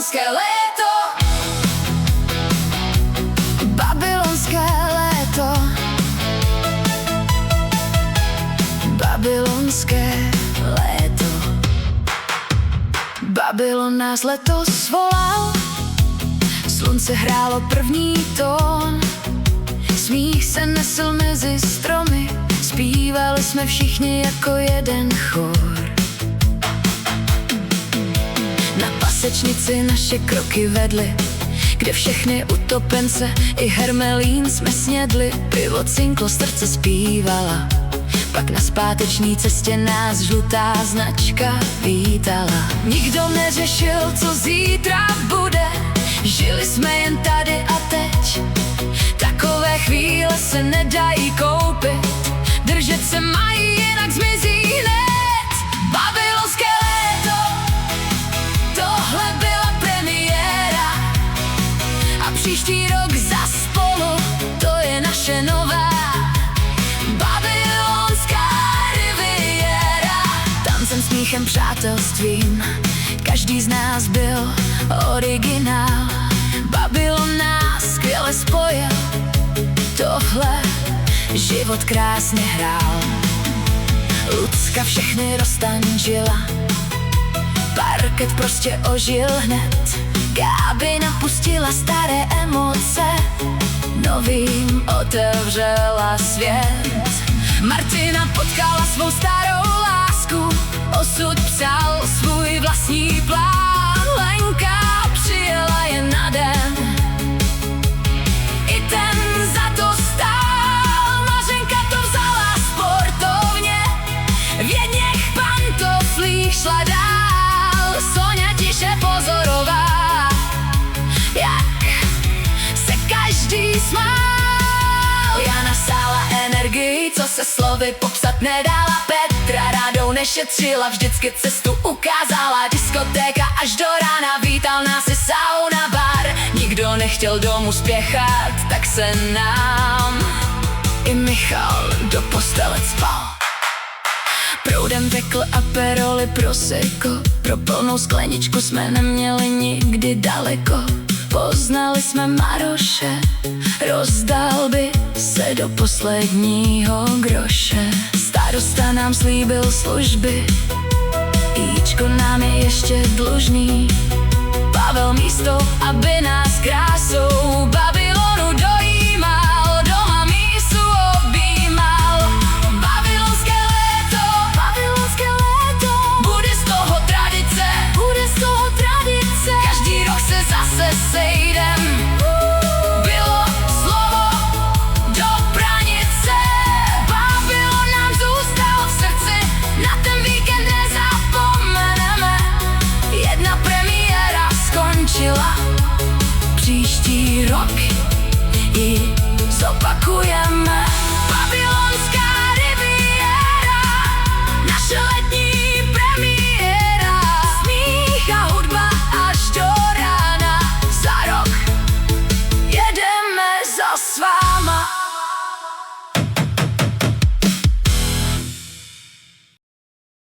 Babylonské léto. Babylonské léto. Babylonské léto. Babylon nás letos volal, slunce hrálo první tón, smích se nesl mezi stromy, zpívali jsme všichni jako jeden chor. Na pasečnici naše kroky vedly, kde všechny utopence i hermelín jsme snědli. Pivo cinklo, srdce zpívala, pak na zpáteční cestě nás žlutá značka vítala. Nikdo neřešil, co zítra bude, žili jsme jen tady a teď. Takové chvíle se nedají koupit, držet se mají, jinak zmizí hned. Babylonské léto, tohle byla premiéra, a příští rok zas spolu, to je naše nová babylonská riviera. Tancem, smíchem, přátelstvím, každý z nás byl originál. Babylon nás skvěle spojil, tohle život krásně hrál. Lucka všechny roztančila, parket prostě ožil hned. Gáby napustila staré emoce, novým otevřela svět. Martina potkala svou starou lásku, osud psal svůj vlastní plán. Lenka přijela jen na den, i ten za to stál. Mařenka to vzala sportovně, v jedněch pantoflích šla dál. Soňa tiše pozorovala, jak se každý smál. Jana sála energii, co se slovy popsat nedala. Petra rádou nešetřila, vždycky cestu ukázala. Diskotéka až do rána, vítal nás i sauna bar. Nikdo nechtěl domů spěchat, tak se nám i Michal do postele spal. Proudem tekl aperol i prosecco, pro plnou skleničku jsme neměli nikdy daleko. Poznali jsme Maroše, rozdal by se do posledního groše. Starosta nám slíbil služby, Jíčko nám je ještě dlužný. Pavel místo, aby nás krásou bavil.